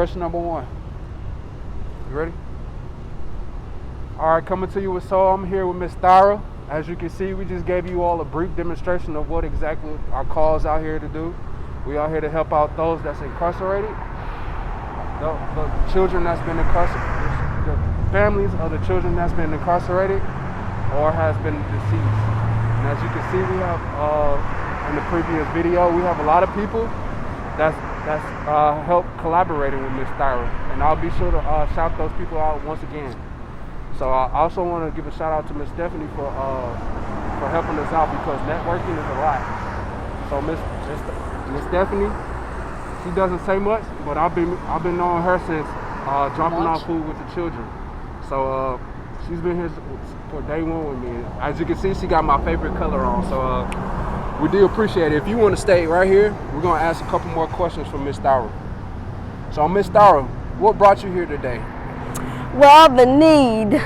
Question number 1. You ready? All right, coming to you with Soul. I'm here with Miss Thyra. As you can see, we just gave you all a brief demonstration of what exactly our cause out here to do. We are here to help out those that's incarcerated, the children that's been incarcerated, the families of the children that's been incarcerated or has been deceased. And as you can see, we have in the previous video, we have a lot of people that's helped collaborating with Miss Thyra, and I'll be sure to shout those people out once again. So I also want to give a shout out to Miss Stephanie for helping us out, because networking is a lot. So Miss Stephanie, she doesn't say much, but I've been knowing her since dropping off food with the children. So she's been here for day one with me. As you can see, she got my favorite color on. So we do appreciate it. If you want to stay right here, we're gonna ask a couple more questions from Miss Thyra. So Miss Thyra, what brought you here today? Well, the need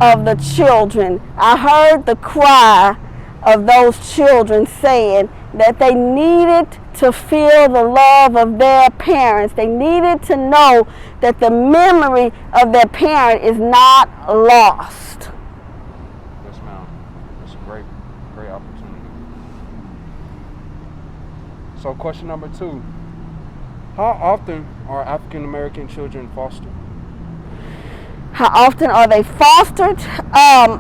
of the children. I heard the cry of those children saying that they needed to feel the love of their parents. They needed to know that the memory of their parent is not lost. Yes, ma'am. That's a great opportunity. So question number 2. How often are African American children fostered? How often are they fostered? How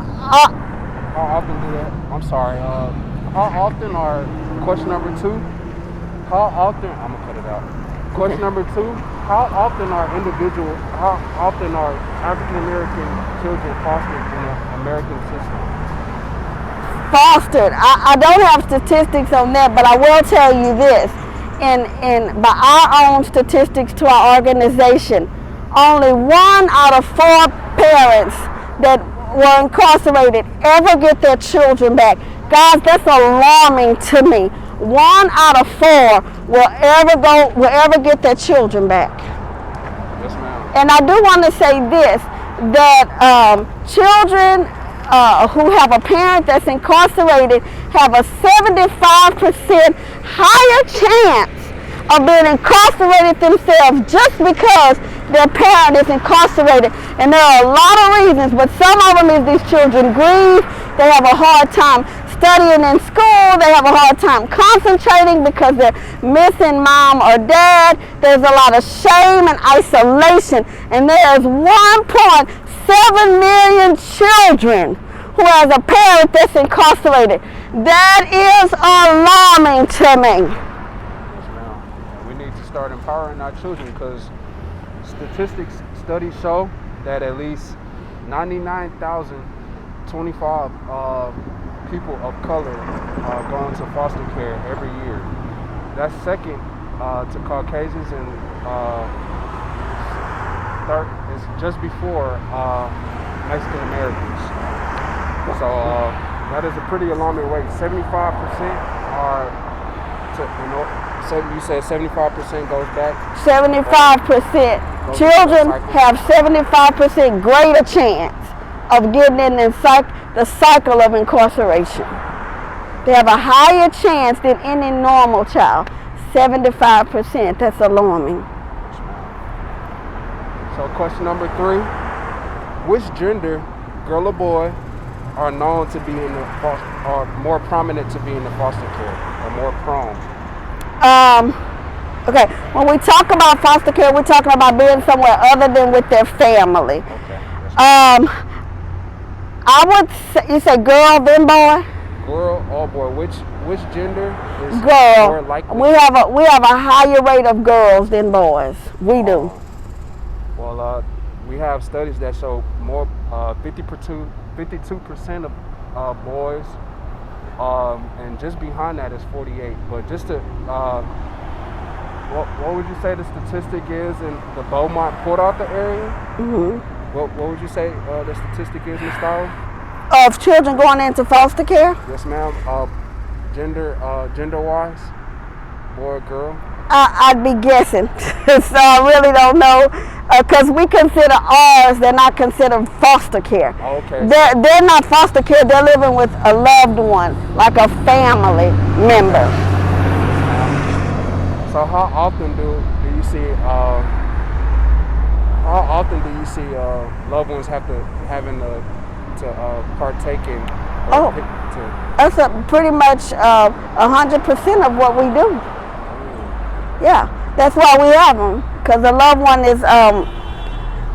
often do that? I'm sorry. How often are, question number 2, how often, I'm gonna cut it out. Question number 2, how often are African American children fostered in the American system? Fostered. I don't have statistics on that, but I will tell you this. By our own statistics to our organization, only 1 out of 4 parents that were incarcerated ever get their children back. Guys, that's alarming to me. 1 out of 4 will ever get their children back. Yes, ma'am. And I do want to say this, that children who have a parent that's incarcerated have a 75% higher chance of being incarcerated themselves just because their parent is incarcerated. And there are a lot of reasons, but some of them is these children grieve, they have a hard time studying in school, they have a hard time concentrating because they're missing mom or dad. There's a lot of shame and isolation, and there's 1.7 million children who has a parent that's incarcerated. That is alarming to me. Start empowering our children, because studies show that at least 99,025 people of color go into foster care every year. That's second to Caucasians, and third is just before Mexican Americans. So that is a pretty alarming rate. 75% are so you said 75% goes back? 75%. Children have 75% greater chance of getting in the cycle of incarceration. They have a higher chance than any normal child. 75%. That's alarming. So question number 3. Which gender, girl or boy, are known to be in the are more prominent to be in the foster care, or more prone? Okay, when we talk about foster care, we're talking about being somewhere other than with their family. Okay. I would say, you say girl then boy? Girl or boy, which gender is girl. More likely? We have a higher rate of girls than boys. We do. Well, we have studies that show more 52% of boys. And just behind that is 48. But just to, what would you say the statistic is in the Beaumont Port Arthur area? Mm-hmm. What would you say the statistic is, Ms. Thyra? Of children going into foster care? Yes, ma'am. Gender-wise, boy or girl? I'd be guessing, so I really don't know, because we consider ours, they're not considered foster care. Okay. They're not foster care, they're living with a loved one, like a family member. So how often do you see you see loved ones having to partake in? Oh, that's pretty much 100% of what we do. Yeah, that's why we have them, because the loved one is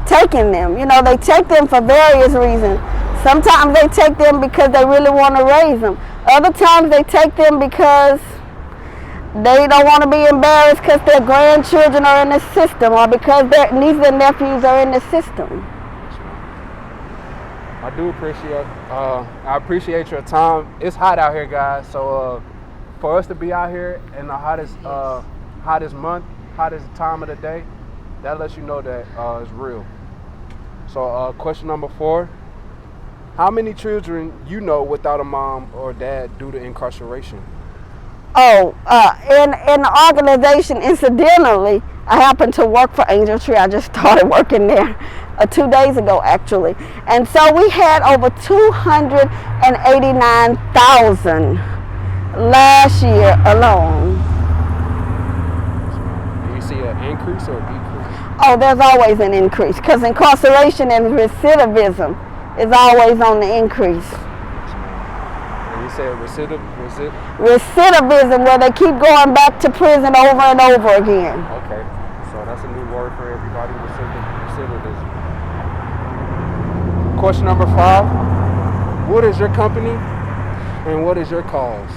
taking them. You know, they take them for various reasons. Sometimes they take them because they really want to raise them. Other times they take them because they don't want to be embarrassed because their grandchildren are in the system, or because their nieces and nephews are in the system. I do appreciate I appreciate your time. It's hot out here, guys, so for us to be out here in the hottest month, hottest time of the day, that lets you know that it's real. So question number 4, how many children you know without a mom or dad due to incarceration? Oh, in the organization, incidentally, I happen to work for Angel Tree. I just started working there 2 days ago, actually. And so we had over 289,000 last year alone. Do you see an increase or a decrease? Oh, there's always an increase, because incarceration and recidivism is always on the increase. And you said Recidivism, where they keep going back to prison over and over again. Okay, so that's a new word for everybody, recidivism. Question number 5, what is your company and what is your cause?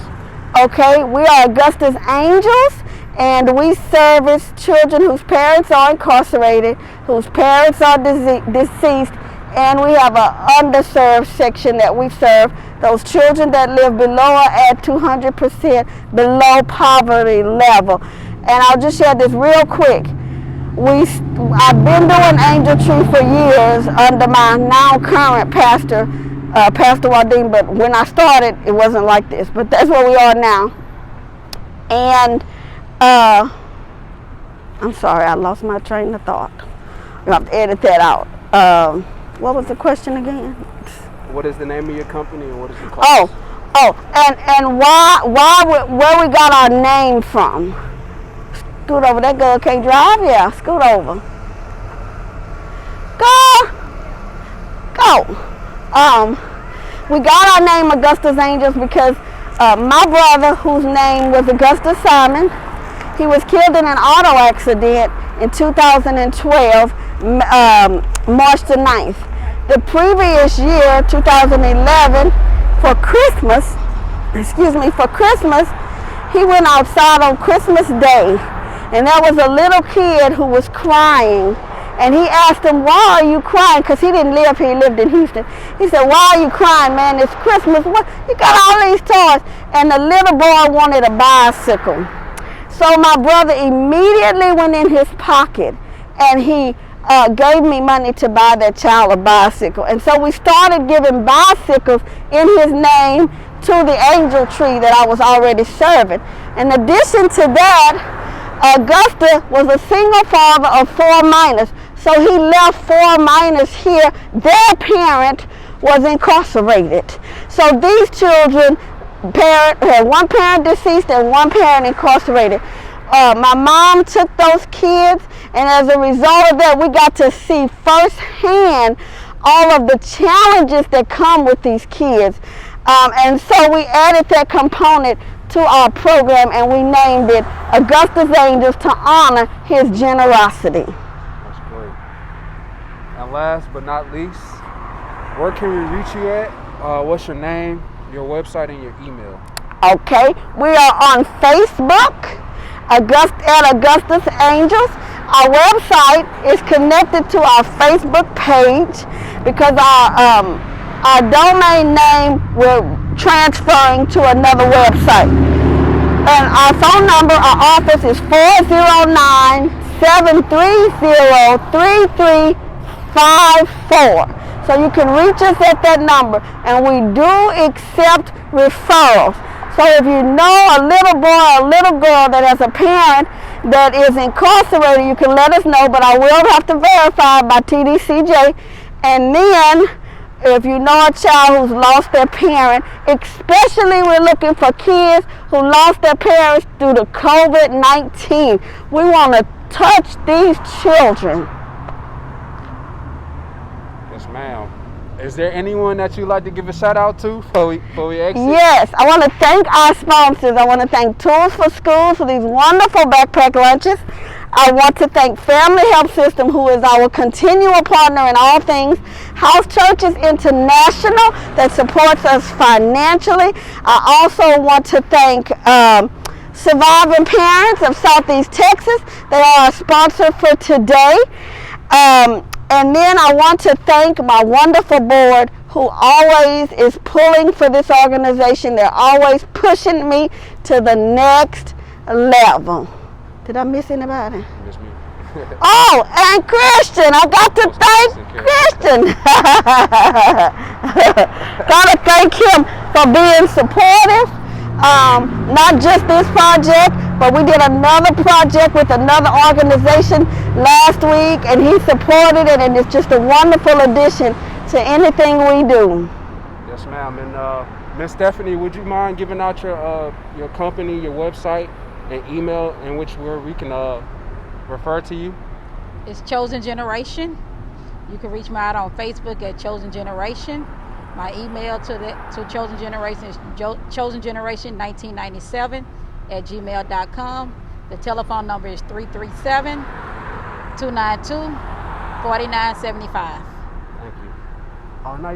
Okay, we are Augustus Angels, and we service children whose parents are incarcerated, whose parents are deceased, and we have an underserved section that we serve, those children that live below or at 200% below poverty level. And I'll just share this real quick. I've been doing Angel Tree for years under my now current pastor, Pastor Wadim, but when I started, it wasn't like this, but that's where we are now. And I'm sorry, I lost my train of thought. You have to edit that out. What was the question again? What is the name of your company and what is the cost? And where we got our name from? Scoot over. That girl can't drive. Yeah, scoot over. Go. We got our name Augustus Angels because my brother, whose name was Augustus Simon, he was killed in an auto accident in 2012, March the 9th. The previous year, 2011, for Christmas, he went outside on Christmas Day, and there was a little kid who was crying, and he asked him, why are you crying? Because he didn't live here, he lived in Houston. He said, why are you crying, man? It's Christmas. What? You got all these toys. And the little boy wanted a bicycle. So my brother immediately went in his pocket, and he gave me money to buy that child a bicycle. And so we started giving bicycles in his name to the Angel Tree that I was already serving. In addition to that, Augusta was a single father of 4 minors. So he left 4 minors here. Their parent was incarcerated. So these children had one parent deceased and one parent incarcerated. My mom took those kids, and as a result of that, we got to see firsthand all of the challenges that come with these kids. And so we added that component to our program, and we named it Augustus Angels to honor his generosity. That's great. And last but not least, where can we reach you at? What's your name, your website, and your email? Okay, we are on Facebook, Augustus Angels. Our website is connected to our Facebook page because our domain name we're transferring to another website. And our phone number, our office is 409-730-3354. So you can reach us at that number, and we do accept referrals. So if you know a little boy or a little girl that has a parent that is incarcerated, you can let us know, but I will have to verify by TDCJ. And then if you know a child who's lost their parent, especially we're looking for kids who lost their parents due to COVID-19. We want to touch these children. ma'am. Is there anyone that you'd like to give a shout out to before we exit? Yes, I want to thank our sponsors. I want to thank Tools for Schools for these wonderful backpack lunches. I want to thank Family Help System, who is our continual partner in all things. House Churches International, that supports us financially. I also want to thank Surviving Parents of Southeast Texas. They are a sponsor for today. And then I want to thank my wonderful board, who always is pulling for this organization. They're always pushing me to the next level. Did I miss anybody? Miss me. Oh, and Christian. I got to thank Christian. Got to thank him for being supportive. Not just this project, but we did another project with another organization last week, and he supported it, and it's just a wonderful addition to anything we do. Yes, ma'am. And Miss Stephanie, would you mind giving out your company, your website, and email in which we can refer to you? It's Chosen Generation. You can reach me out on Facebook at Chosen Generation. My email to Chosen Generation is chosengeneration1997@gmail.com. The telephone number is 337-292-4975. Thank you. Oh, no,